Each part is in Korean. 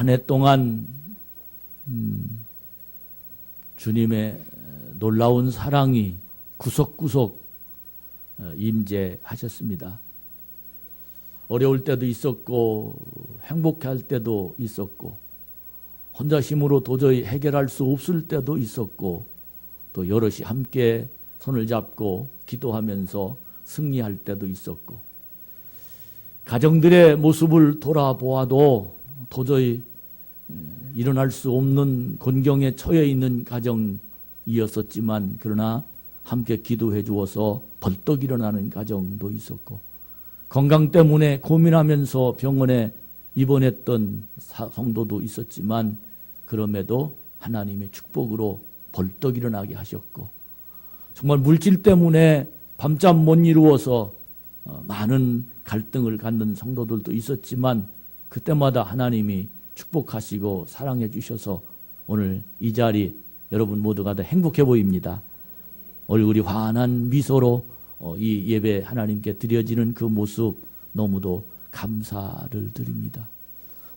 한 해 동안 주님의 놀라운 사랑이 구석구석 임재하셨습니다. 어려울 때도 있었고 행복할 때도 있었고 혼자 힘으로 도저히 해결할 수 없을 때도 있었고 또 여럿이 함께 손을 잡고 기도하면서 승리할 때도 있었고 가정들의 모습을 돌아보아도 도저히 일어날 수 없는 곤경에 처해 있는 가정이었었지만 그러나 함께 기도해 주어서 벌떡 일어나는 가정도 있었고 건강 때문에 고민하면서 병원에 입원했던 성도도 있었지만 그럼에도 하나님의 축복으로 벌떡 일어나게 하셨고 정말 물질 때문에 밤잠 못 이루어서 많은 갈등을 갖는 성도들도 있었지만 그때마다 하나님이 축복하시고 사랑해 주셔서 오늘 이 자리 여러분 모두가 다 행복해 보입니다. 얼굴이 환한 미소로 이 예배 하나님께 드려지는 그 모습 너무도 감사를 드립니다.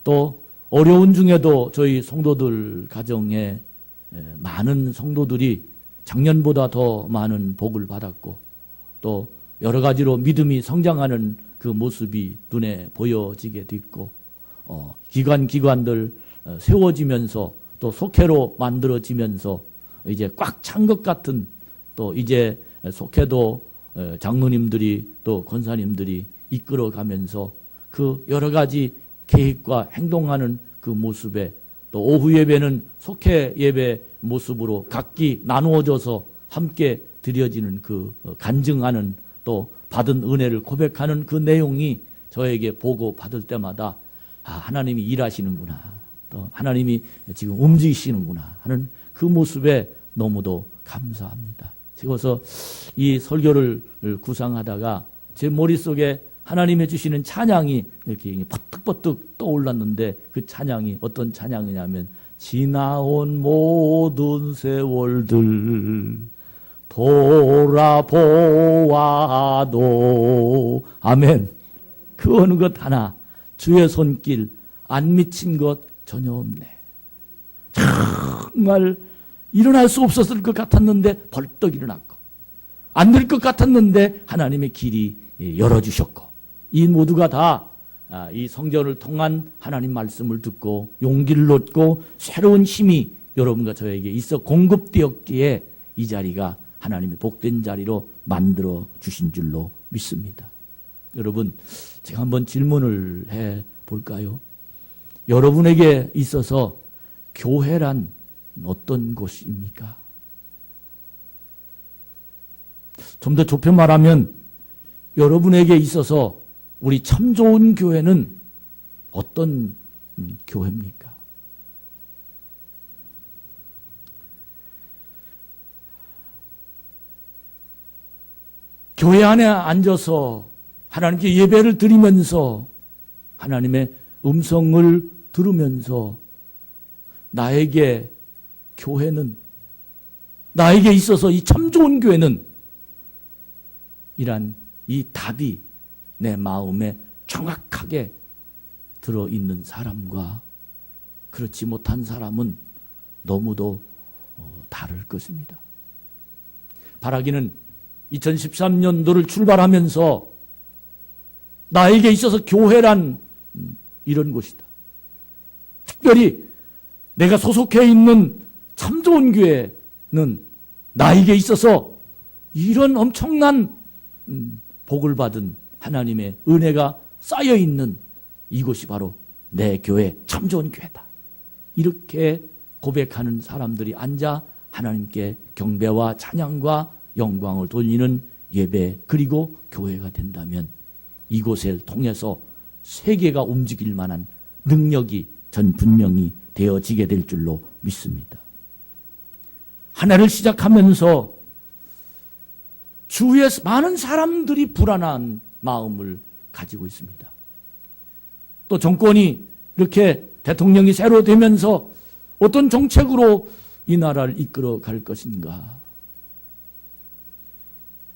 또 어려운 중에도 저희 성도들 가정에 많은 성도들이 작년보다 더 많은 복을 받았고 또 여러 가지로 믿음이 성장하는 그 모습이 눈에 보여지게 됐고 기관들 세워지면서 또 속회로 만들어지면서 이제 꽉 찬 것 같은 또 이제 속회도 장로님들이 또 권사님들이 이끌어가면서 그 여러 가지 계획과 행동하는 그 모습에 또 오후 예배는 속회 예배 모습으로 각기 나누어져서 함께 드려지는 그 간증하는 또 받은 은혜를 고백하는 그 내용이 저에게 보고 받을 때마다 하나님이 일하시는구나 또 하나님이 지금 움직이시는구나 하는 그 모습에 너무도 감사합니다. 그래서 이 설교를 구상하다가 제 머릿속에 하나님이 주시는 찬양이 이렇게 버뜩버뜩 떠올랐는데 그 찬양이 어떤 찬양이냐면 지나온 모든 세월들 돌아보아도 아멘. 그 어느 것 하나 주의 손길 안 미친 것 전혀 없네. 정말 일어날 수 없었을 것 같았는데 벌떡 일어났고 안 될 것 같았는데 하나님의 길이 열어주셨고 이 모두가 다 이 성전을 통한 하나님 말씀을 듣고 용기를 얻고 새로운 힘이 여러분과 저에게 있어 공급되었기에 이 자리가 하나님의 복된 자리로 만들어 주신 줄로 믿습니다. 여러분 제가 한번 질문을 해 볼까요? 여러분에게 있어서 교회란 어떤 곳입니까? 좀 더 좁혀 말하면 여러분에게 있어서 우리 참 좋은 교회는 어떤 교회입니까? 교회 안에 앉아서 하나님께 예배를 드리면서 하나님의 음성을 들으면서 나에게 교회는 나에게 있어서 이 참 좋은 교회는 이란 이 답이 내 마음에 정확하게 들어있는 사람과 그렇지 못한 사람은 너무도 다를 것입니다. 바라기는 2013년도를 출발하면서 나에게 있어서 교회란 이런 곳이다. 특별히 내가 소속해 있는 참 좋은 교회는 나에게 있어서 이런 엄청난 복을 받은 하나님의 은혜가 쌓여있는 이곳이 바로 내 교회 참 좋은 교회다. 이렇게 고백하는 사람들이 앉아 하나님께 경배와 찬양과 영광을 돌리는 예배 그리고 교회가 된다면 이곳을 통해서 세계가 움직일 만한 능력이 전 분명히 되어지게 될 줄로 믿습니다. 한 해를 시작하면서 주위에 많은 사람들이 불안한 마음을 가지고 있습니다. 또 정권이 이렇게 대통령이 새로 되면서 어떤 정책으로 이 나라를 이끌어 갈 것인가.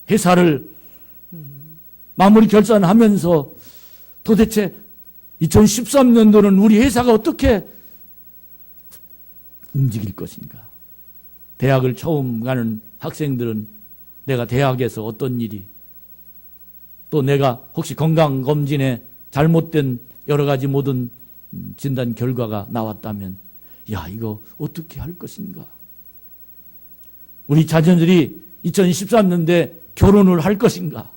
회사를 마무리 결산하면서 도대체 2013년도는 우리 회사가 어떻게 움직일 것인가? 대학을 처음 가는 학생들은 내가 대학에서 어떤 일이, 또 내가 혹시 건강검진에 잘못된 여러 가지 모든 진단 결과가 나왔다면 야, 이거 어떻게 할 것인가? 우리 자녀들이 2013년도에 결혼을 할 것인가?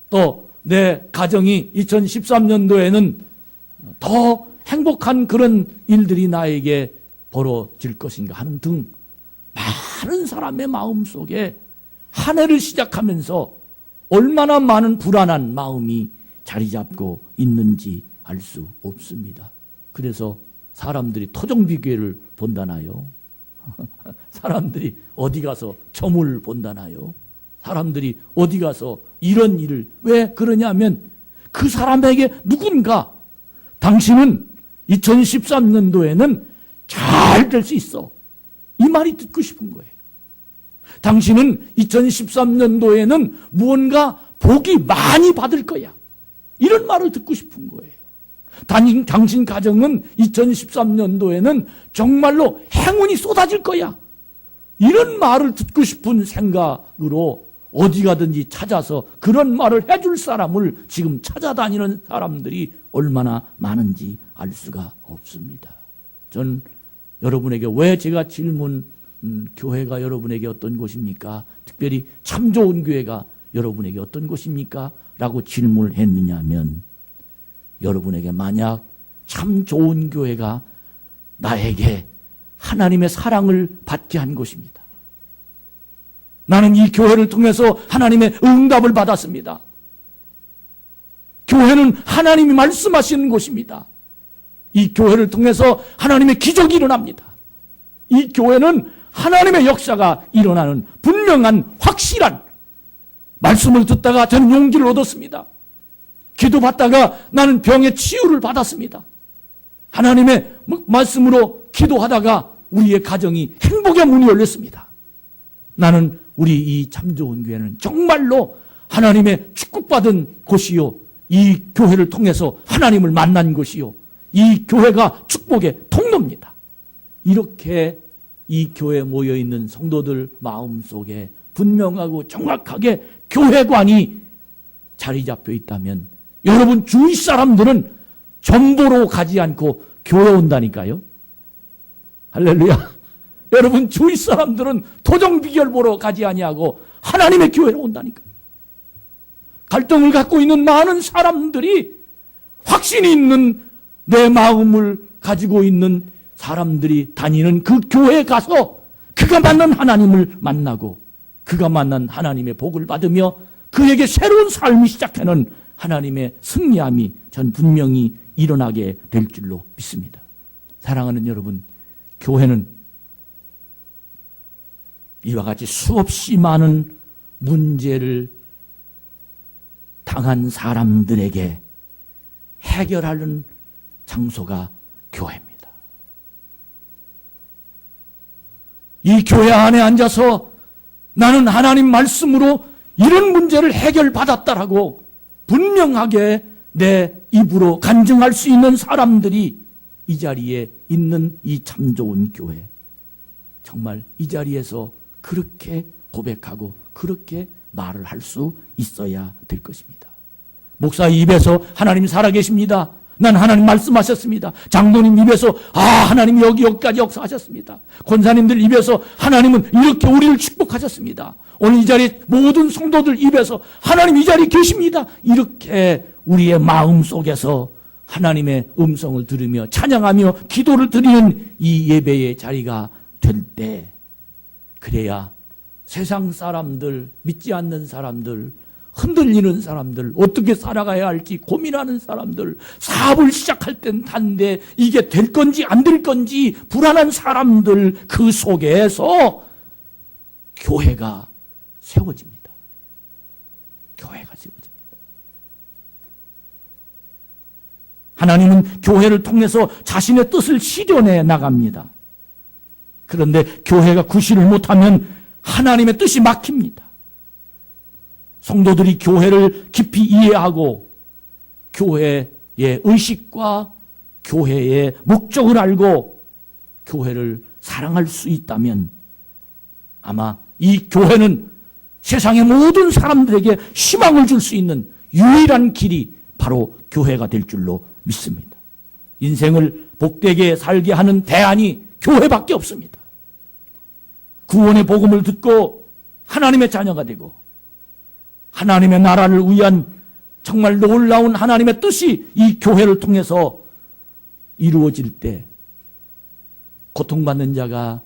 또 내 가정이 2013년도에는 더 행복한 그런 일들이 나에게 벌어질 것인가 하는 등 많은 사람의 마음속에 한 해를 시작하면서 얼마나 많은 불안한 마음이 자리 잡고 있는지 알 수 없습니다. 그래서 사람들이 토종비교회를 본다나요? 사람들이 어디 가서 점을 본다나요? 사람들이 어디 가서 이런 일을 왜 그러냐면 그 사람에게 누군가 당신은 2013년도에는 잘 될 수 있어. 이 말이 듣고 싶은 거예요. 당신은 2013년도에는 무언가 복이 많이 받을 거야. 이런 말을 듣고 싶은 거예요. 당신 가정은 2013년도에는 정말로 행운이 쏟아질 거야. 이런 말을 듣고 싶은 생각으로 어디 가든지 찾아서 그런 말을 해줄 사람을 지금 찾아다니는 사람들이 얼마나 많은지 알 수가 없습니다. 전 여러분에게 왜 제가 교회가 여러분에게 어떤 곳입니까? 특별히 참 좋은 교회가 여러분에게 어떤 곳입니까? 라고 질문을 했느냐 하면 여러분에게 만약 참 좋은 교회가 나에게 하나님의 사랑을 받게 한 곳입니다. 나는 이 교회를 통해서 하나님의 응답을 받았습니다. 교회는 하나님이 말씀하시는 곳입니다. 이 교회를 통해서 하나님의 기적이 일어납니다. 이 교회는 하나님의 역사가 일어나는 분명한 확실한 말씀을 듣다가 저는 용기를 얻었습니다. 기도받다가 나는 병의 치유를 받았습니다. 하나님의 말씀으로 기도하다가 우리의 가정이 행복의 문이 열렸습니다. 나는 우리 이 참 좋은 교회는 정말로 하나님의 축복받은 곳이요. 이 교회를 통해서 하나님을 만난 곳이요. 이 교회가 축복의 통로입니다. 이렇게 이 교회에 모여있는 성도들 마음속에 분명하고 정확하게 교회관이 자리 잡혀 있다면 여러분 주위 사람들은 점보러 가지 않고 교회 온다니까요. 할렐루야. 여러분 주위 사람들은 토종비결 보러 가지 아니하고 하나님의 교회로 온다니까요. 갈등을 갖고 있는 많은 사람들이 확신이 있는 내 마음을 가지고 있는 사람들이 다니는 그 교회에 가서 그가 만난 하나님을 만나고 그가 만난 하나님의 복을 받으며 그에게 새로운 삶이 시작하는 하나님의 승리함이 전 분명히 일어나게 될 줄로 믿습니다. 사랑하는 여러분, 교회는 이와 같이 수없이 많은 문제를 당한 사람들에게 해결하는 장소가 교회입니다. 이 교회 안에 앉아서 나는 하나님 말씀으로 이런 문제를 해결받았다라고 분명하게 내 입으로 간증할 수 있는 사람들이 이 자리에 있는 이 참 좋은 교회. 정말 이 자리에서 그렇게 고백하고 그렇게 말을 할 수 있어야 될 것입니다. 목사 입에서 하나님 살아계십니다. 난 하나님 말씀하셨습니다. 장로님 입에서 하나님 여기까지 역사하셨습니다. 권사님들 입에서 하나님은 이렇게 우리를 축복하셨습니다. 오늘 이 자리에 모든 성도들 입에서 하나님 이 자리에 계십니다. 이렇게 우리의 마음 속에서 하나님의 음성을 들으며 찬양하며 기도를 드리는 이 예배의 자리가 될 때, 그래야 세상 사람들, 믿지 않는 사람들, 흔들리는 사람들, 어떻게 살아가야 할지 고민하는 사람들, 사업을 시작할 땐 단데 이게 될 건지 안 될 건지 불안한 사람들, 그 속에서 교회가 세워집니다. 교회가 세워집니다. 하나님은 교회를 통해서 자신의 뜻을 실현해 나갑니다. 그런데 교회가 구실을 못하면 하나님의 뜻이 막힙니다. 성도들이 교회를 깊이 이해하고 교회의 의식과 교회의 목적을 알고 교회를 사랑할 수 있다면 아마 이 교회는 세상의 모든 사람들에게 희망을 줄 수 있는 유일한 길이 바로 교회가 될 줄로 믿습니다. 인생을 복되게 살게 하는 대안이 교회밖에 없습니다. 구원의 복음을 듣고 하나님의 자녀가 되고 하나님의 나라를 위한 정말 놀라운 하나님의 뜻이 이 교회를 통해서 이루어질 때 고통받는 자가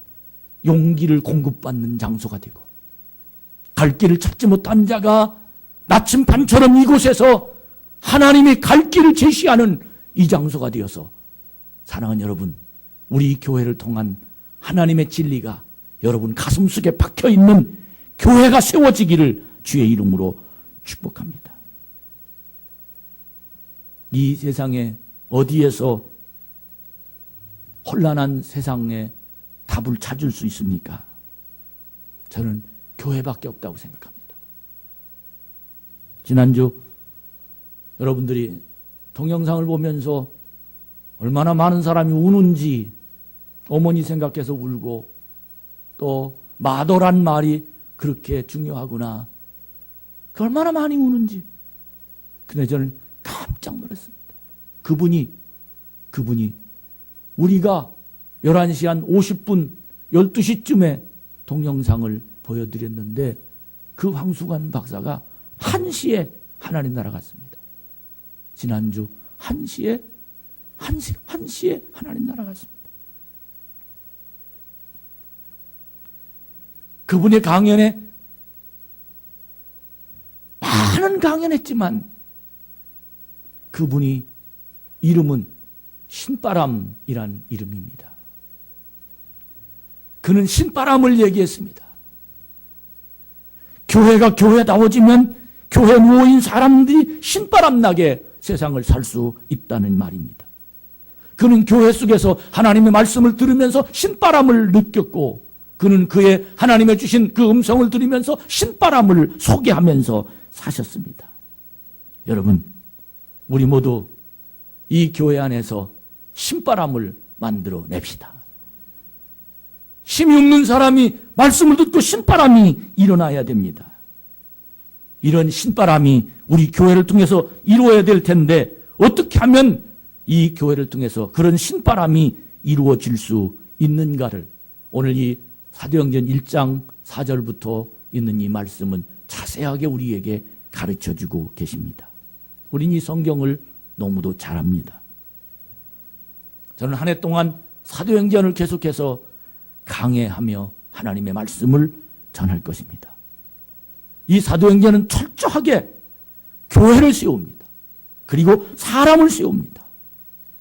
용기를 공급받는 장소가 되고 갈 길을 찾지 못한 자가 나침반처럼 이곳에서 하나님이 갈 길을 제시하는 이 장소가 되어서 사랑하는 여러분, 우리 교회를 통한 하나님의 진리가 여러분 가슴속에 박혀있는 교회가 세워지기를 주의 이름으로 축복합니다. 이 세상에 어디에서 혼란한 세상에 답을 찾을 수 있습니까? 저는 교회밖에 없다고 생각합니다. 지난주 여러분들이 동영상을 보면서 얼마나 많은 사람이 우는지 어머니 생각해서 울고 또 마더란 말이 그렇게 중요하구나. 그 얼마나 많이 우는지. 근데 저는 깜짝 놀랐습니다. 그분이 우리가 11시 한 50분 12시쯤에 동영상을 보여드렸는데 그 황수관 박사가 1시에 하나님 나라 갔습니다. 지난주 1시에 하나님 나라 갔습니다. 그분의 강연에 많은 강연했지만 그분이 이름은 신바람이란 이름입니다. 그는 신바람을 얘기했습니다. 교회가 교회다워지면 교회 모인 사람들이 신바람 나게 세상을 살 수 있다는 말입니다. 그는 교회 속에서 하나님의 말씀을 들으면서 신바람을 느꼈고 그는 그의 하나님의 주신 그 음성을 들으면서 신바람을 소개하면서 사셨습니다. 여러분, 우리 모두 이 교회 안에서 신바람을 만들어 냅시다. 힘이 없는 사람이 말씀을 듣고 신바람이 일어나야 됩니다. 이런 신바람이 우리 교회를 통해서 이루어야 될 텐데 어떻게 하면 이 교회를 통해서 그런 신바람이 이루어질 수 있는가를 오늘 이 사도행전 1장 4절부터 있는 이 말씀은 자세하게 우리에게 가르쳐주고 계십니다. 우린 이 성경을 너무도 잘합니다. 저는 한 해 동안 사도행전을 계속해서 강해하며 하나님의 말씀을 전할 것입니다. 이 사도행전은 철저하게 교회를 세웁니다. 그리고 사람을 세웁니다.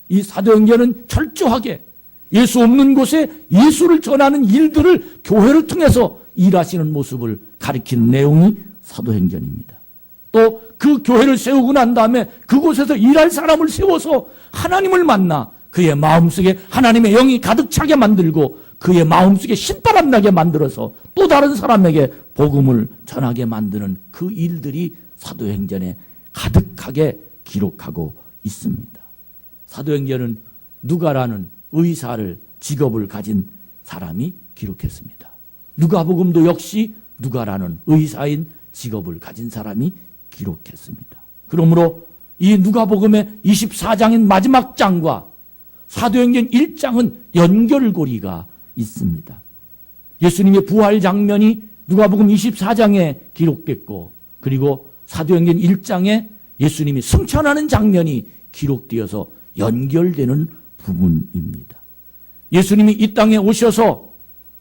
이 사도행전은 철저하게 예수 없는 곳에 예수를 전하는 일들을 교회를 통해서 일하시는 모습을 가리키는 내용이 사도행전입니다. 또 그 교회를 세우고 난 다음에 그곳에서 일할 사람을 세워서 하나님을 만나 그의 마음속에 하나님의 영이 가득 차게 만들고 그의 마음속에 신바람 나게 만들어서 또 다른 사람에게 복음을 전하게 만드는 그 일들이 사도행전에 가득하게 기록하고 있습니다. 사도행전은 누가라는 의사를 직업을 가진 사람이 기록했습니다. 누가복음도 역시 누가라는 의사인 직업을 가진 사람이 기록했습니다. 그러므로 이 누가복음의 24장인 마지막 장과 사도행전 1장은 연결고리가 있습니다. 예수님의 부활 장면이 누가복음 24장에 기록됐고 그리고 사도행전 1장에 예수님이 승천하는 장면이 기록되어서 연결되는 부분입니다. 예수님이 이 땅에 오셔서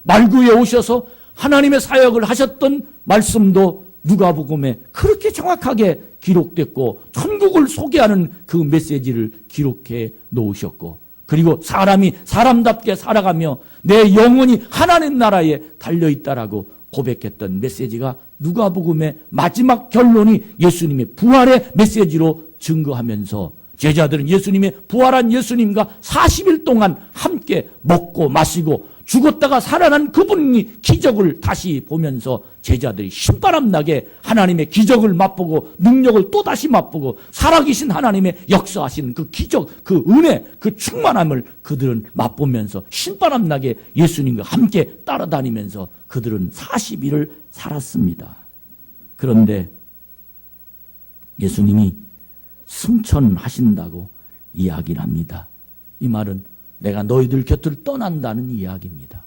말구에 오셔서 하나님의 사역을 하셨던 말씀도 누가복음에 그렇게 정확하게 기록됐고 천국을 소개하는 그 메시지를 기록해 놓으셨고 그리고 사람이 사람답게 살아가며 내 영혼이 하나님 나라에 달려있다라고 고백했던 메시지가 누가복음의 마지막 결론이 예수님의 부활의 메시지로 증거하면서 제자들은 예수님의 부활한 예수님과 40일 동안 함께 먹고 마시고 죽었다가 살아난 그분이 기적을 다시 보면서 제자들이 신바람 나게 하나님의 기적을 맛보고 능력을 또다시 맛보고 살아계신 하나님의 역사하시는 그 기적, 그 은혜, 그 충만함을 그들은 맛보면서 신바람 나게 예수님과 함께 따라다니면서 그들은 40일을 살았습니다. 그런데 예수님이 승천하신다고 이야기를 합니다. 이 말은 내가 너희들 곁을 떠난다는 이야기입니다.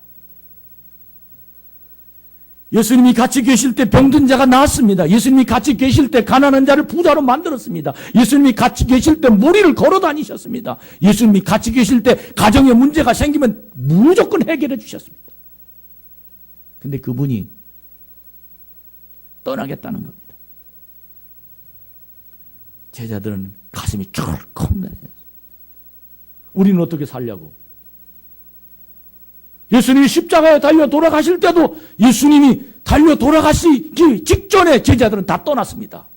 예수님이 같이 계실 때 병든 자가 나았습니다. 예수님이 같이 계실 때 가난한 자를 부자로 만들었습니다. 예수님이 같이 계실 때 무리를 걸어 다니셨습니다. 예수님이 같이 계실 때 가정에 문제가 생기면 무조건 해결해 주셨습니다. 근데 그분이 떠나겠다는 겁니다. 제자들은 가슴이 철컥 내려졌어요. 우리는 어떻게 살려고? 예수님이 십자가에 달려 돌아가실 때도 예수님이 달려 돌아가시기 직전에 제자들은 다 떠났습니다.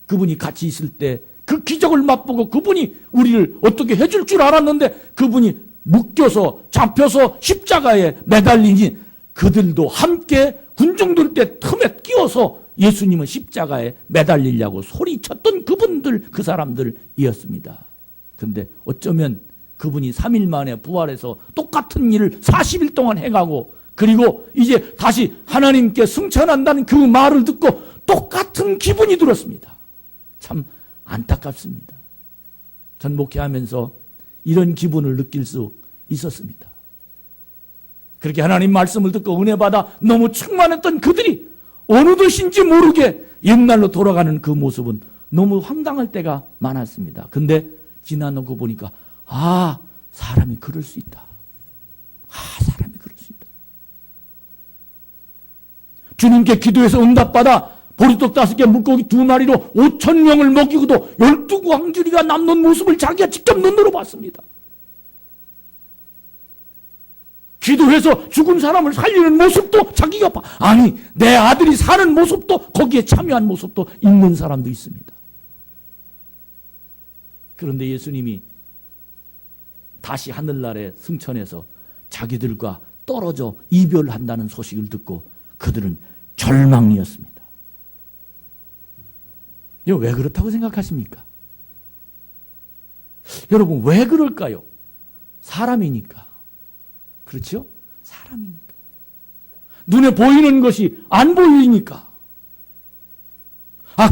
그분이 같이 있을 때 그 기적을 맛보고 그분이 우리를 어떻게 해줄 줄 알았는데 그분이 묶여서 잡혀서 십자가에 매달리니 그들도 함께 군중들 때 틈에 끼어서 예수님은 십자가에 매달리려고 소리쳤던 그분들, 그 사람들이었습니다. 그런데 어쩌면 그분이 3일 만에 부활해서 똑같은 일을 40일 동안 해가고 그리고 이제 다시 하나님께 승천한다는 그 말을 듣고 똑같은 기분이 들었습니다. 참 안타깝습니다. 전 목회하면서 이런 기분을 느낄 수 있었습니다. 그렇게 하나님 말씀을 듣고 은혜 받아 너무 충만했던 그들이 어느덧인지 모르게 옛날로 돌아가는 그 모습은 너무 황당할 때가 많았습니다. 근데 지나놓고 보니까 사람이 그럴 수 있다. 사람이 그럴 수 있다. 주님께 기도해서 응답받아 보리떡 5개 물고기 2마리로 5,000명을 먹이고도 12광주리가 남는 모습을 자기가 직접 눈으로 봤습니다. 기도해서 죽은 사람을 살리는 모습도 자기가 봐. 아니, 내 아들이 사는 모습도 거기에 참여한 모습도 있는 사람도 있습니다. 그런데 예수님이 다시 하늘나라에 승천해서 자기들과 떨어져 이별한다는 소식을 듣고 그들은 절망이었습니다. 이거 왜 그렇다고 생각하십니까? 여러분, 왜 그럴까요? 사람이니까. 그렇죠? 사람이니까. 눈에 보이는 것이 안 보이니까.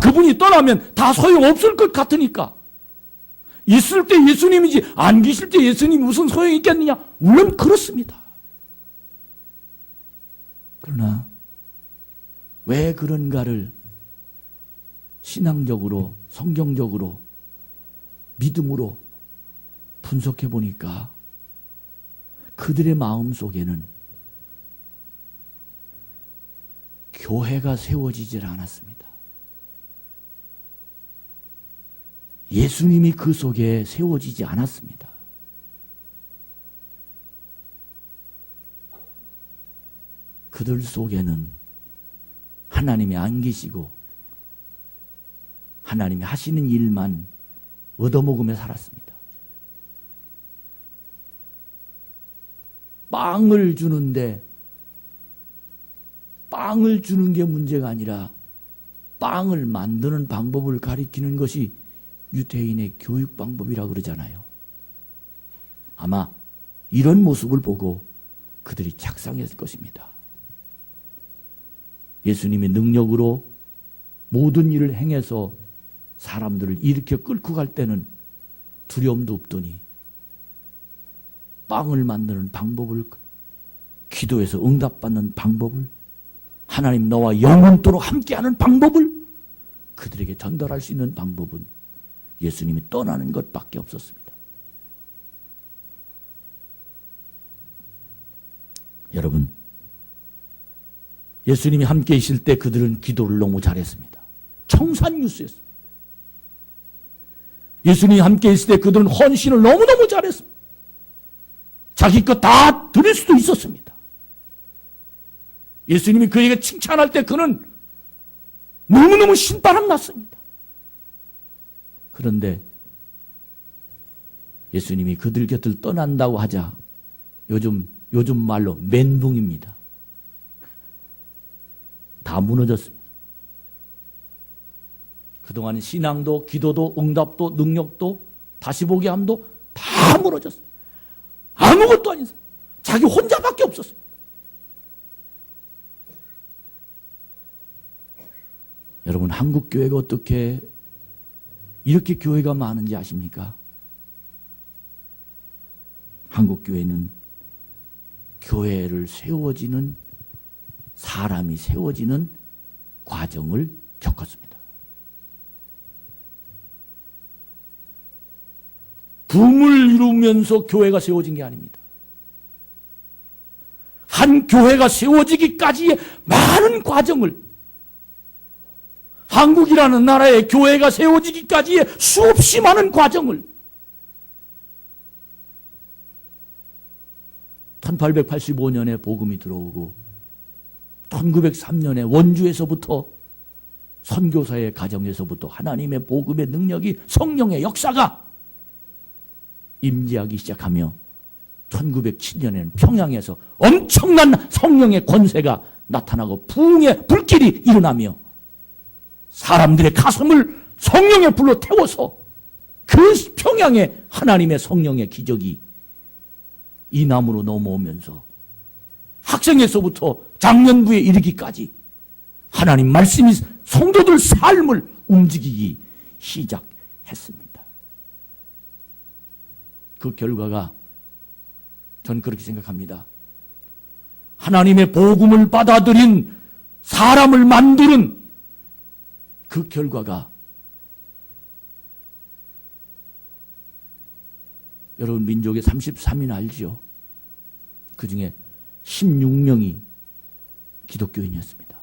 그분이 떠나면 다 소용없을 것 같으니까. 있을 때 예수님이지 안 계실 때 예수님이 무슨 소용이 있겠느냐? 물론 그렇습니다. 그러나 왜 그런가를 신앙적으로, 성경적으로, 믿음으로 분석해 보니까 그들의 마음 속에는 교회가 세워지질 않았습니다. 예수님이 그 속에 세워지지 않았습니다. 그들 속에는 하나님이 안 계시고 하나님이 하시는 일만 얻어먹으며 살았습니다. 빵을 주는데 빵을 주는 게 문제가 아니라 빵을 만드는 방법을 가리키는 것이 유대인의 교육 방법이라고 그러잖아요. 아마 이런 모습을 보고 그들이 착상했을 것입니다. 예수님의 능력으로 모든 일을 행해서 사람들을 일으켜 끌고 갈 때는 두려움도 없더니 빵을 만드는 방법을, 기도해서 응답받는 방법을, 하나님 너와 영원토록 함께하는 방법을 그들에게 전달할 수 있는 방법은 예수님이 떠나는 것밖에 없었습니다. 여러분, 예수님이 함께 있을 때 그들은 기도를 너무 잘했습니다. 청산유수였습니다. 예수님이 함께 있을 때 그들은 헌신을 너무너무 잘했습니다. 자기 것 다 드릴 수도 있었습니다. 예수님이 그에게 칭찬할 때 그는 너무너무 신바람 났습니다. 그런데 예수님이 그들 곁을 떠난다고 하자 요즘 요즘 말로 멘붕입니다. 다 무너졌습니다. 그동안 신앙도, 기도도, 응답도, 능력도, 다시 보기 함도 다 무너졌습니다. 아무것도 아닌 사람. 자기 혼자밖에 없었습니다. 여러분, 한국 교회가 어떻게 이렇게 교회가 많은지 아십니까? 한국 교회는 교회를 세워지는, 사람이 세워지는 과정을 겪었습니다. 붐을 이루면서 교회가 세워진 게 아닙니다. 한 교회가 세워지기까지의 많은 과정을, 한국이라는 나라의 교회가 세워지기까지의 수없이 많은 과정을 1885년에 복음이 들어오고 1903년에 원주에서부터 선교사의 가정에서부터 하나님의 복음의 능력이, 성령의 역사가 임재하기 시작하며 1907년에는 평양에서 엄청난 성령의 권세가 나타나고 부흥의 불길이 일어나며 사람들의 가슴을 성령의 불로 태워서 그 평양에 하나님의 성령의 기적이 이남으로 넘어오면서 학생에서부터 장년부에 이르기까지 하나님 말씀이 성도들 삶을 움직이기 시작했습니다. 그 결과가 저는 그렇게 생각합니다. 하나님의 복음을 받아들인 사람을 만드는 그 결과가, 여러분 민족의 33인 알지요? 그 중에 16명이 기독교인이었습니다.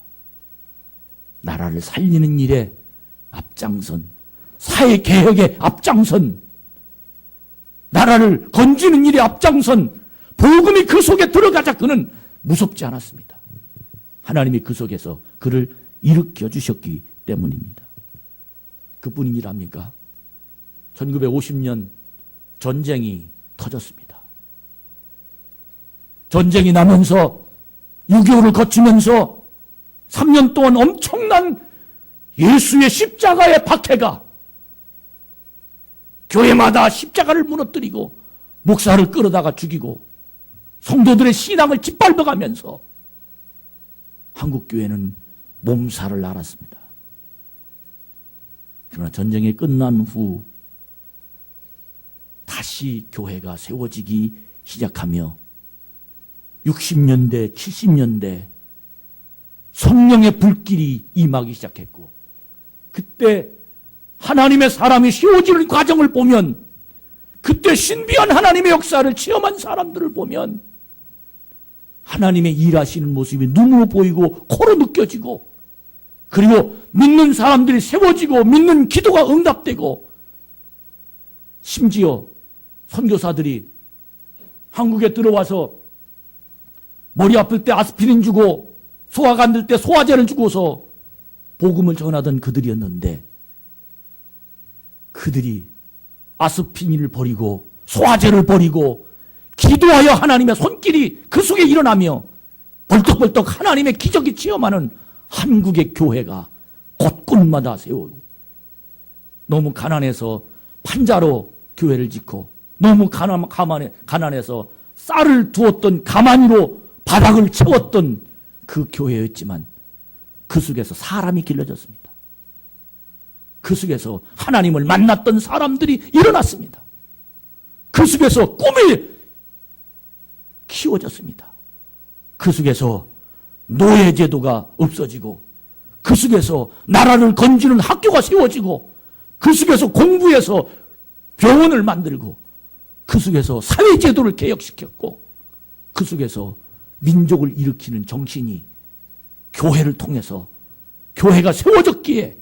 나라를 살리는 일에 앞장선, 사회개혁에 앞장선, 나라를 건지는 일에 앞장선, 복음이 그 속에 들어가자 그는 무섭지 않았습니다. 하나님이 그 속에서 그를 일으켜 주셨기 때문입니다. 그뿐이랍니까? 1950년 전쟁이 터졌습니다. 전쟁이 나면서 6.25를 거치면서 3년 동안 엄청난 예수의 십자가의 박해가, 교회마다 십자가를 무너뜨리고 목사를 끌어다가 죽이고 성도들의 신앙을 짓밟아가면서 한국교회는 몸살을 앓았습니다. 그러나 전쟁이 끝난 후 다시 교회가 세워지기 시작하며 60년대, 70년대 성령의 불길이 임하기 시작했고, 그때 하나님의 사람이 세워지는 과정을 보면, 그때 신비한 하나님의 역사를 체험한 사람들을 보면 하나님의 일하시는 모습이 눈으로 보이고 코로 느껴지고, 그리고 믿는 사람들이 세워지고 믿는 기도가 응답되고, 심지어 선교사들이 한국에 들어와서 머리 아플 때 아스피린 주고 소화가 안 될 때 소화제를 주고서 복음을 전하던 그들이었는데, 그들이 아스피린을 버리고 소화제를 버리고 기도하여 하나님의 손길이 그 속에 일어나며 벌떡벌떡 하나님의 기적이 체험하는 한국의 교회가 곳곳마다 세우고, 너무 가난해서 판자로 교회를 짓고, 너무 가난해서 쌀을 두었던 가마니로 바닥을 채웠던 그 교회였지만, 그 속에서 사람이 길러졌습니다. 그 속에서 하나님을 만났던 사람들이 일어났습니다. 그 속에서 꿈이 키워졌습니다. 그 속에서 노예제도가 없어지고, 그 속에서 나라를 건지는 학교가 세워지고, 그 속에서 공부해서 병원을 만들고, 그 속에서 사회제도를 개혁시켰고, 그 속에서 민족을 일으키는 정신이 교회를 통해서 교회가 세워졌기에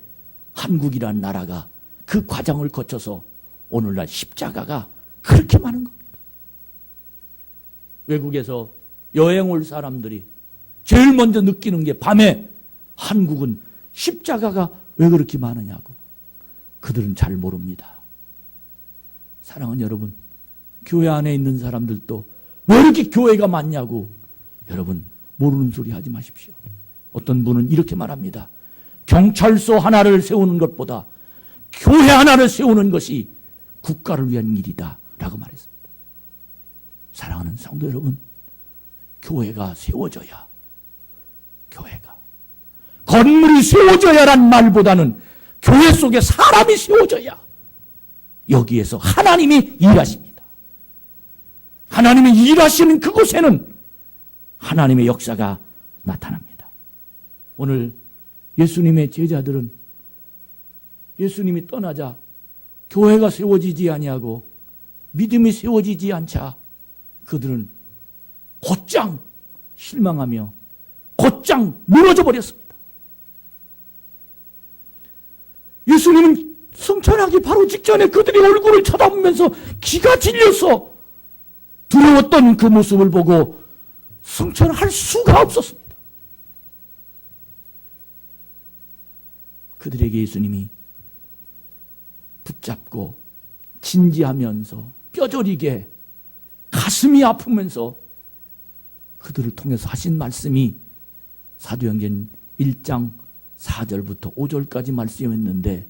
한국이라는 나라가 그 과정을 거쳐서 오늘날 십자가가 그렇게 많은 겁니다. 외국에서 여행 올 사람들이 제일 먼저 느끼는 게 밤에 한국은 십자가가 왜 그렇게 많으냐고. 그들은 잘 모릅니다. 사랑하는 여러분, 교회 안에 있는 사람들도 왜 이렇게 교회가 많냐고. 여러분, 모르는 소리 하지 마십시오. 어떤 분은 이렇게 말합니다. 경찰서 하나를 세우는 것보다 교회 하나를 세우는 것이 국가를 위한 일이다 라고 말했습니다. 사랑하는 성도 여러분, 교회가 세워져야, 교회가 건물이 세워져야란 말보다는 교회 속에 사람이 세워져야 여기에서 하나님이 일하십니다. 하나님이 일하시는 그곳에는 하나님의 역사가 나타납니다. 오늘 예수님의 제자들은 예수님이 떠나자 교회가 세워지지 아니하고 믿음이 세워지지 않자 그들은 곧장 실망하며 곧장 무너져 버렸습니다. 예수님은 승천하기 바로 직전에 그들의 얼굴을 쳐다보면서 기가 질려서 두려웠던 그 모습을 보고 승천할 수가 없었습니다. 그들에게 예수님이 붙잡고 진지하면서 뼈저리게 가슴이 아프면서 그들을 통해서 하신 말씀이 사도행전 1장 4절부터 5절까지 말씀이었는데,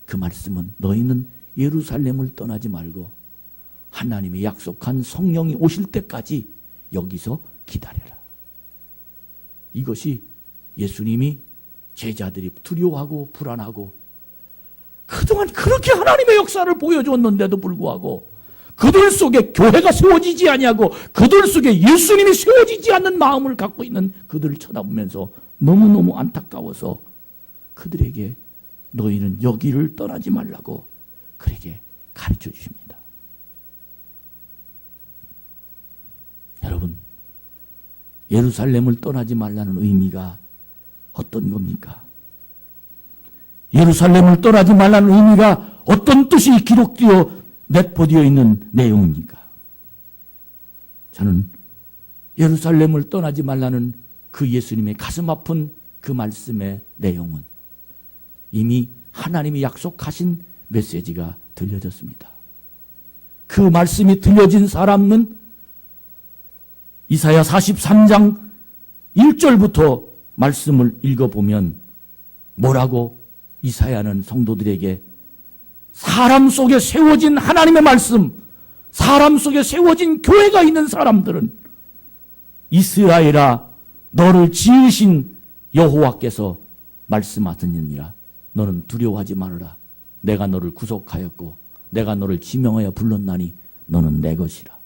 그 말씀은 너희는 예루살렘을 떠나지 말고 하나님이 약속한 성령이 오실 때까지 여기서 기다려라. 이것이 예수님이 제자들이 두려워하고 불안하고 그동안 그렇게 하나님의 역사를 보여줬는데도 불구하고 그들 속에 교회가 세워지지 아니하고 그들 속에 예수님이 세워지지 않는 마음을 갖고 있는 그들을 쳐다보면서 너무너무 안타까워서 그들에게 너희는 여기를 떠나지 말라고 그에게 가르쳐 주십니다. 여러분, 예루살렘을 떠나지 말라는 의미가 어떤 겁니까? 예루살렘을 떠나지 말라는 의미가 어떤 뜻이 기록되어 내포되어 있는 내용입니까? 저는 예루살렘을 떠나지 말라는 그 예수님의 가슴 아픈 그 말씀의 내용은 이미 하나님이 약속하신 메시지가 들려졌습니다. 그 말씀이 들려진 사람은 이사야 43장 1절부터 말씀을 읽어보면 뭐라고 이사야는 성도들에게 사람 속에 세워진 하나님의 말씀, 사람 속에 세워진 교회가 있는 사람들은 이스라엘아 너를 지으신 여호와께서 말씀하셨느니라. 너는 두려워하지 말아라. 내가 너를 구속하였고 내가 너를 지명하여 불렀나니 너는 내 것이라.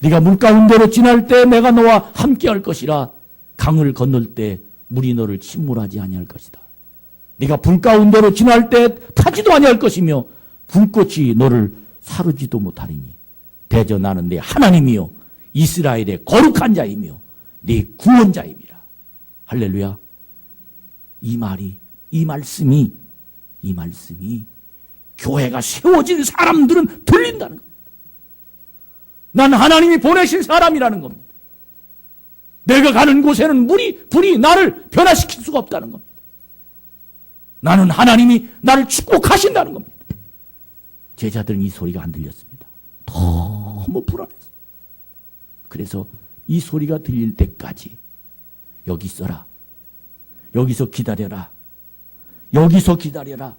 네가 물 가운데로 지날 때 내가 너와 함께할 것이라. 강을 건널 때 물이 너를 침몰하지 아니할 것이다. 네가 불 가운데로 지날 때 타지도 아니할 것이며 불꽃이 너를 사르지도 못하리니 대저 나는 네 하나님이요 이스라엘의 거룩한 자이며 네 구원자임이라. 할렐루야. 이 말씀이 교회가 세워진 사람들은 들린다는 겁니다. 난 하나님이 보내신 사람이라는 겁니다. 내가 가는 곳에는 불이 나를 변화시킬 수가 없다는 겁니다. 나는 하나님이 나를 축복하신다는 겁니다. 제자들은 이 소리가 안 들렸습니다. 너무 불안했습니다. 그래서 이 소리가 들릴 때까지 여기 있어라. 여기서 기다려라. 여기서 기다려라.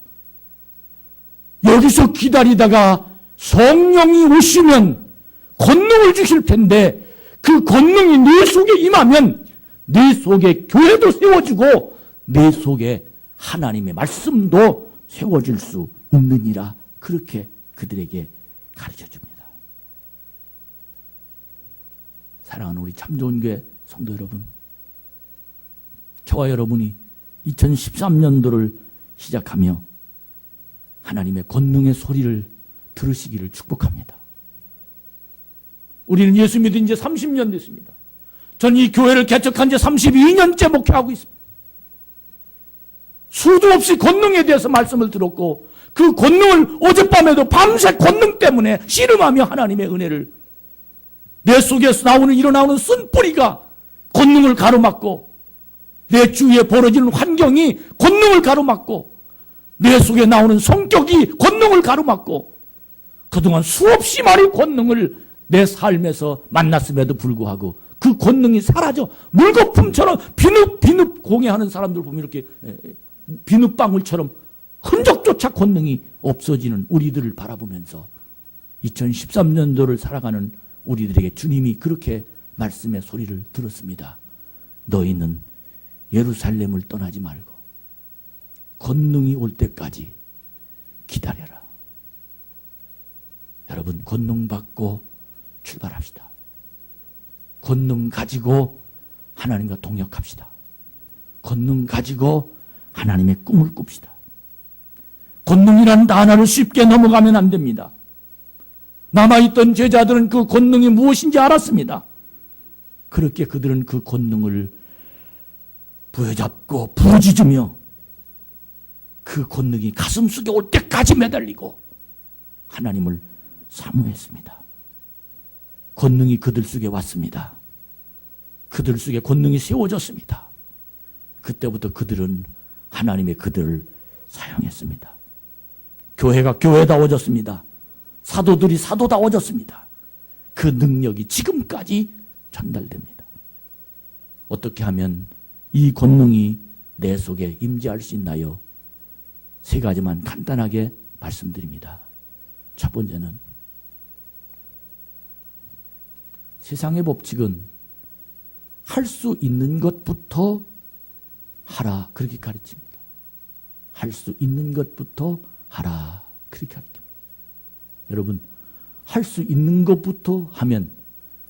여기서 기다리다가 성령이 오시면 권능을 주실 텐데 그 권능이 내 속에 임하면 내 속에 교회도 세워지고 내 속에 하나님의 말씀도 세워질 수 있느니라. 그렇게 그들에게 가르쳐줍니다. 사랑하는 우리 참 좋은 교회 성도 여러분, 저와 여러분이 2013년도를 시작하며 하나님의 권능의 소리를 들으시기를 축복합니다. 우리는 예수 믿은 지 30년 됐습니다. 전 이 교회를 개척한 지 32년째 목회하고 있습니다. 수도 없이 권능에 대해서 말씀을 들었고 그 권능을 어젯밤에도 밤새 권능 때문에 씨름하며 하나님의 은혜를 내 속에서 일어나오는 쓴뿌리가 권능을 가로막고 내 주위에 벌어지는 환경이 권능을 가로막고 내 속에 나오는 성격이 권능을 가로막고 그동안 수없이 많이 권능을 내 삶에서 만났음에도 불구하고 그 권능이 사라져 물거품처럼 비눗비눗 공예하는 사람들 보면 이렇게 비눗방울처럼 흔적조차 권능이 없어지는 우리들을 바라보면서 2013년도를 살아가는 우리들에게 주님이 그렇게 말씀의 소리를 들었습니다. 너희는 예루살렘을 떠나지 말고 권능이 올 때까지 기다려라. 여러분, 권능 받고 출발합시다. 권능 가지고 하나님과 동역합시다. 권능 가지고 하나님의 꿈을 꿉시다. 권능이라는 단어를 쉽게 넘어가면 안 됩니다. 남아있던 제자들은 그 권능이 무엇인지 알았습니다. 그렇게 그들은 그 권능을 부여잡고 부르짖으며 그 권능이 가슴속에 올 때까지 매달리고 하나님을 사모했습니다. 권능이 그들 속에 왔습니다. 그들 속에 권능이 세워졌습니다. 그때부터 그들은 하나님의 그들을 사용했습니다. 교회가 교회다워졌습니다. 사도들이 사도다워졌습니다. 그 능력이 지금까지 전달됩니다. 어떻게 하면 이 권능이 내 속에 임재할 수 있나요? 세 가지만 간단하게 말씀드립니다. 첫 번째는 세상의 법칙은 할 수 있는 것부터 하라 그렇게 가르칩니다. 할 수 있는 것부터 하라 그렇게 가르칩니다. 여러분, 할 수 있는 것부터 하면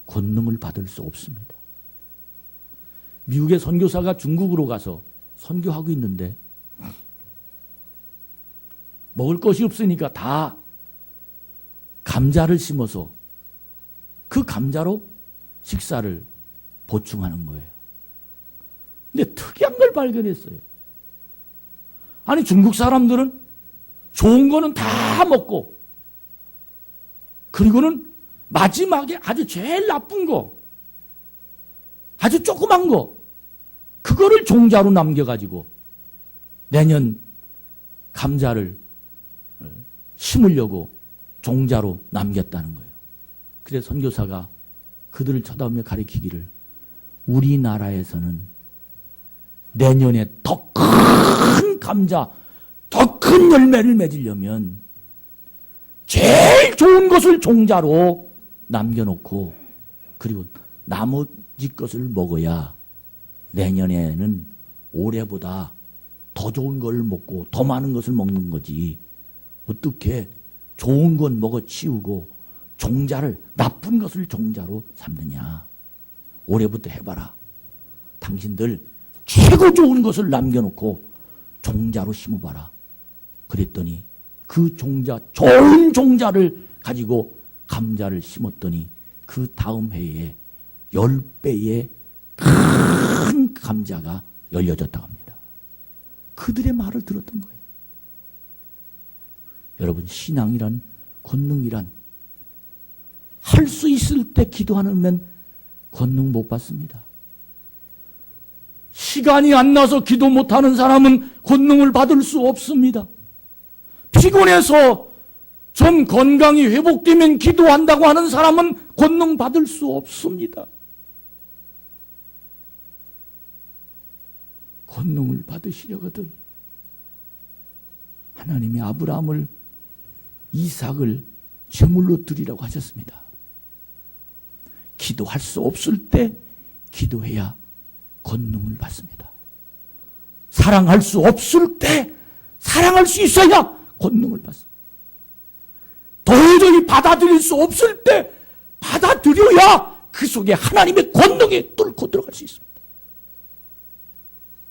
권능을 받을 수 없습니다. 미국의 선교사가 중국으로 가서 선교하고 있는데 먹을 것이 없으니까 다 감자를 심어서 그 감자로 식사를 보충하는 거예요. 근데 특이한 걸 발견했어요. 아니, 중국 사람들은 좋은 거는 다 먹고 그리고는 마지막에 아주 제일 나쁜 거, 아주 조그만 거, 그거를 종자로 남겨가지고 내년 감자를 심으려고 종자로 남겼다는 거예요. 그래서 선교사가 그들을 쳐다보며 가리키기를, 우리나라에서는 내년에 더 큰 감자, 더 큰 열매를 맺으려면 제일 좋은 것을 종자로 남겨놓고 그리고 나머지 것을 먹어야 내년에는 올해보다 더 좋은 걸 먹고 더 많은 것을 먹는 거지. 어떻게 좋은 건 먹어치우고 종자를, 나쁜 것을 종자로 삼느냐. 올해부터 해봐라. 당신들 최고 좋은 것을 남겨놓고 종자로 심어봐라. 그랬더니 그 종자, 좋은 종자를 가지고 감자를 심었더니 그 다음 해에 10배의 큰 감자가 열려졌다고 합니다. 그들의 말을 들었던 거예요. 여러분, 신앙이란, 권능이란 할 수 있을 때 기도하면 권능 못 받습니다. 시간이 안 나서 기도 못하는 사람은 권능을 받을 수 없습니다. 피곤해서 좀 건강이 회복되면 기도한다고 하는 사람은 권능 받을 수 없습니다. 권능을 받으시려거든 하나님이 아브라함을, 이삭을 제물로 드리라고 하셨습니다. 기도할 수 없을 때 기도해야 권능을 받습니다. 사랑할 수 없을 때 사랑할 수 있어야 권능을 받습니다. 도저히 받아들일 수 없을 때 받아들여야 그 속에 하나님의 권능이 뚫고 들어갈 수 있습니다.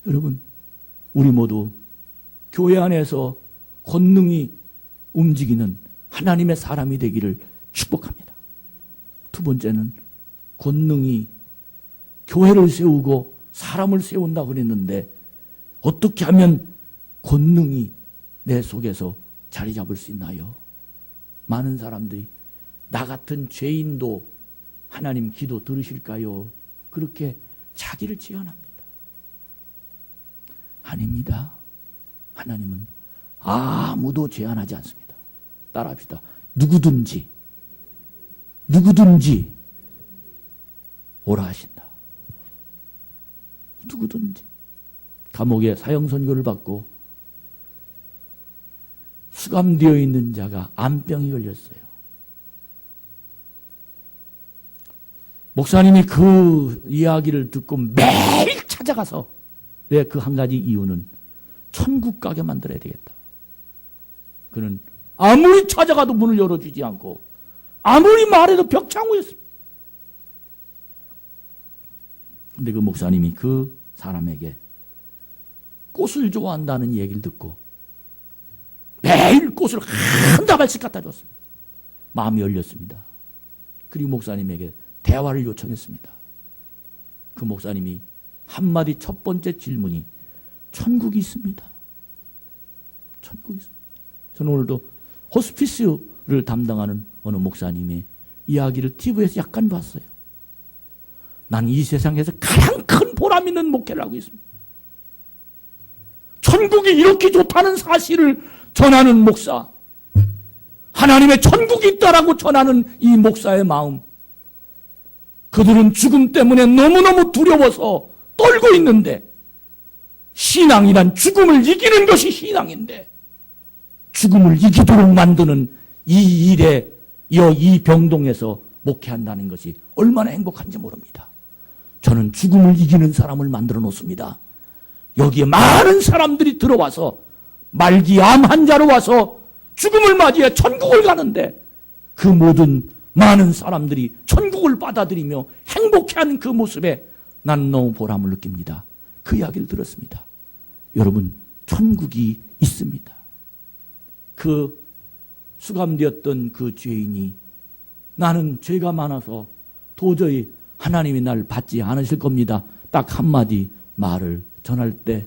여러분, 우리 모두 교회 안에서 권능이 움직이는 하나님의 사람이 되기를 축복합니다. 두 번째는 권능이 교회를 세우고 사람을 세운다고 그랬는데 어떻게 하면 권능이 내 속에서 자리 잡을 수 있나요? 많은 사람들이 나 같은 죄인도 하나님 기도 들으실까요? 그렇게 자기를 제안합니다. 아닙니다. 하나님은 아무도 제한하지 않습니다. 따라합시다. 누구든지 누구든지 오라 하신다. 누구든지. 감옥에 사형 선고를 받고 수감되어 있는 자가 암병이 걸렸어요. 목사님이 그 이야기를 듣고 매일 찾아가서, 왜 그 한 가지 이유는 천국 가게 만들어야 되겠다. 그는 아무리 찾아가도 문을 열어주지 않고 아무리 말해도 벽창호였습니다. 근데 그 목사님이 그 사람에게 꽃을 좋아한다는 얘기를 듣고 매일 꽃을 한 다발씩 갖다 줬습니다. 마음이 열렸습니다. 그리고 목사님에게 대화를 요청했습니다. 그 목사님이 한마디 첫 번째 질문이 천국이 있습니다. 천국이 있습니다. 저는 오늘도 호스피스를 담당하는 어느 목사님의 이야기를 TV에서 약간 봤어요. 난 이 세상에서 가장 큰 보람 있는 목회를 하고 있습니다. 천국이 이렇게 좋다는 사실을 전하는 목사, 하나님의 천국이 있다라고 전하는 이 목사의 마음, 그들은 죽음 때문에 너무너무 두려워서 떨고 있는데, 신앙이란 죽음을 이기는 것이 신앙인데, 죽음을 이기도록 만드는 이 일에 이 병동에서 목회한다는 것이 얼마나 행복한지 모릅니다. 저는 죽음을 이기는 사람을 만들어 놓습니다. 여기에 많은 사람들이 들어와서 말기 암 환자로 와서 죽음을 맞이해 천국을 가는데, 그 모든 많은 사람들이 천국을 받아들이며 행복해하는 그 모습에 나는 너무 보람을 느낍니다. 그 이야기를 들었습니다. 여러분, 천국이 있습니다. 그 수감되었던 그 죄인이, 나는 죄가 많아서 도저히 하나님이 날 받지 않으실 겁니다, 딱 한마디 말을 전할 때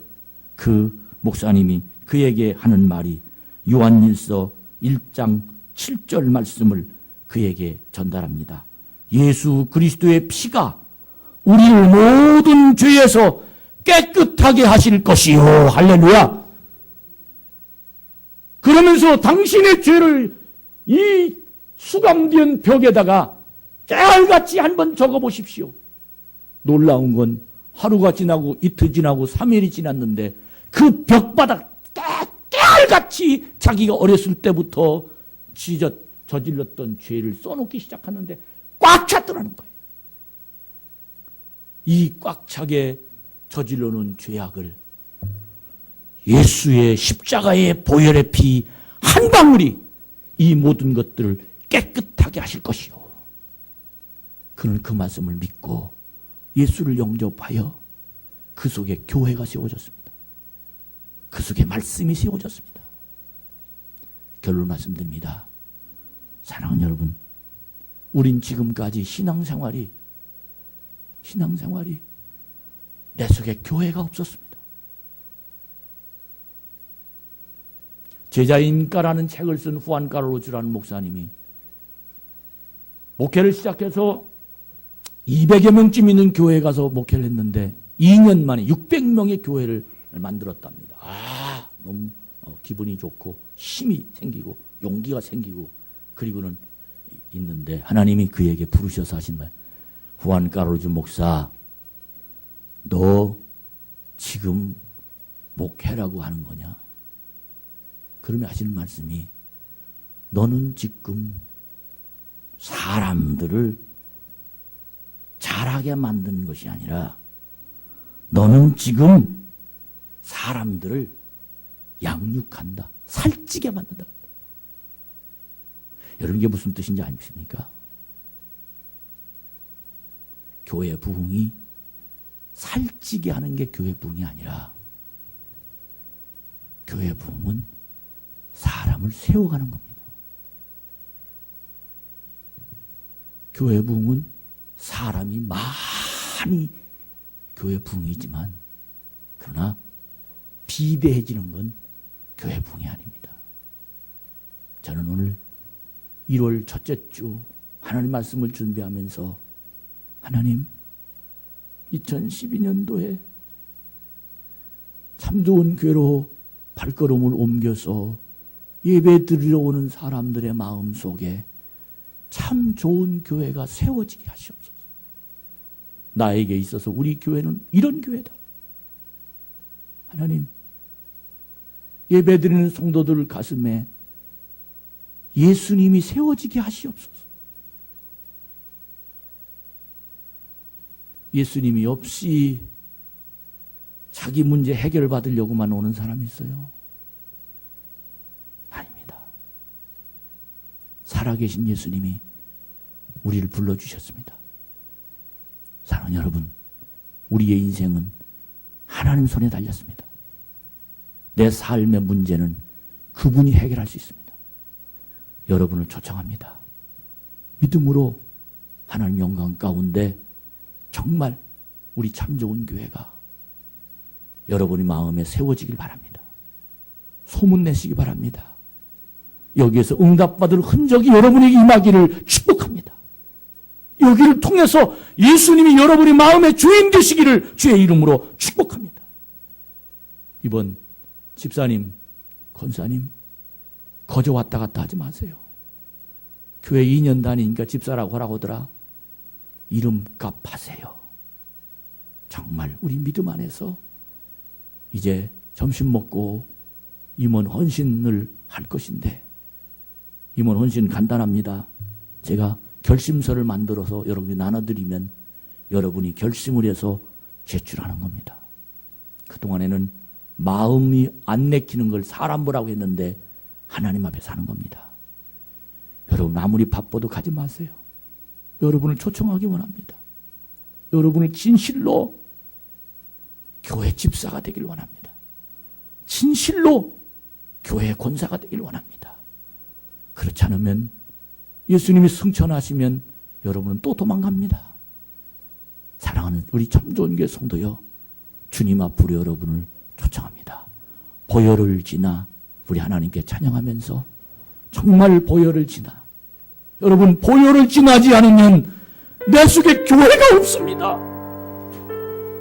그 목사님이 그에게 하는 말이 요한일서 1장 7절 말씀을 그에게 전달합니다. 예수 그리스도의 피가 우리를 모든 죄에서 깨끗하게 하실 것이요. 할렐루야. 그러면서 당신의 죄를 이 수감된 벽에다가 깨알같이 한번 적어보십시오. 놀라운 건 하루가 지나고 이틀 지나고 3일이 지났는데 그 벽바닥 깨알같이 자기가 어렸을 때부터 저질렀던 죄를 써놓기 시작하는데 꽉 찼더라는 거예요. 이 꽉 차게 저질러놓은 죄악을 예수의 십자가의 보혈의 피 한 방울이 이 모든 것들을 깨끗하게 하실 것이요. 그는 그 말씀을 믿고 예수를 영접하여 그 속에 교회가 세워졌습니다. 그 속에 말씀이 세워졌습니다. 결론 말씀드립니다. 사랑하는 여러분, 우린 지금까지 신앙생활이 내 속에 교회가 없었습니다. 제자인가라는 책을 쓴 후안 카를로스라는 목사님이 목회를 시작해서 200여 명쯤 있는 교회에 가서 목회를 했는데 2년 만에 600명의 교회를 만들었답니다. 너무 기분이 좋고 힘이 생기고 용기가 생기고, 그리고는 있는데 하나님이 그에게 부르셔서 하신 말, 후안 카를로스 목사, 너 지금 목회라고 하는 거냐? 그러면 하시는 말씀이, 너는 지금 사람들을 잘하게 만드는 것이 아니라 너는 지금 사람들을 양육한다, 살찌게 만든다. 여러분, 이게 무슨 뜻인지 아십니까? 교회 부흥이 살찌게 하는 게 교회 부흥이 아니라, 교회 부흥은 사람을 세워가는 겁니다. 교회 부흥은 사람이 많이 교회 부흥이지만, 그러나 비대해지는 건 교회 부흥이 아닙니다. 저는 오늘 1월 첫째 주 하나님 말씀을 준비하면서, 하나님, 2012년도에 참 좋은 교회로 발걸음을 옮겨서 예배 드리러 오는 사람들의 마음 속에 참 좋은 교회가 세워지게 하시옵소서. 나에게 있어서 우리 교회는 이런 교회다. 하나님, 예배드리는 성도들 가슴에 예수님이 세워지게 하시옵소서. 예수님이 없이 자기 문제 해결받으려고만 오는 사람이 있어요? 아닙니다. 살아계신 예수님이 우리를 불러주셨습니다. 사랑하는 여러분, 우리의 인생은 하나님 손에 달렸습니다. 내 삶의 문제는 그분이 해결할 수 있습니다. 여러분을 초청합니다. 믿음으로 하나님 영광 가운데 정말 우리 참 좋은 교회가 여러분의 마음에 세워지길 바랍니다. 소문내시기 바랍니다. 여기에서 응답받을 흔적이 여러분에게 임하기를 축복합니다. 여기를 통해서 예수님이 여러분의 마음의 주인 되시기를 주의 이름으로 축복합니다. 이번 집사님, 권사님 거저 왔다 갔다 하지 마세요. 교회 2년 다니니까 집사라고 하라고 하더라. 이름값 하세요. 정말 우리 믿음 안에서 이제 점심 먹고 임원 헌신을 할 것인데, 임원 헌신 간단합니다. 제가 결심서를 만들어서 여러분이 나눠드리면 여러분이 결심을 해서 제출하는 겁니다. 그동안에는 마음이 안 내키는 걸 사람 보라고 했는데 하나님 앞에 사는 겁니다. 여러분 아무리 바빠도 가지 마세요. 여러분을 초청하기 원합니다. 여러분을 진실로 교회 집사가 되길 원합니다. 진실로 교회 권사가 되길 원합니다. 그렇지 않으면 예수님이 승천하시면 여러분은 또 도망갑니다. 사랑하는 우리 참 좋은 교회 성도여, 주님 앞으로 여러분을 초청합니다. 보혈을 지나 우리 하나님께 찬양하면서 정말 보혈을 지나, 여러분 보혈을 지나지 않으면 내 속에 교회가 없습니다.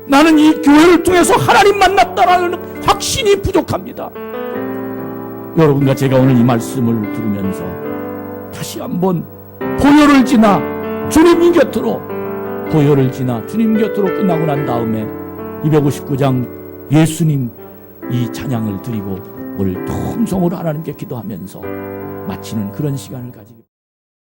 나는 이 교회를 통해서 하나님 만났다라는 확신이 부족합니다. 여러분과 제가 오늘 이 말씀을 들으면서 다시 한번 보혈을 지나 주님 곁으로, 보혈을 지나 주님 곁으로 끝나고 난 다음에 259장 예수님 이 찬양을 드리고 오늘 통성으로 하나님께 기도하면서 마치는 그런 시간을 가지게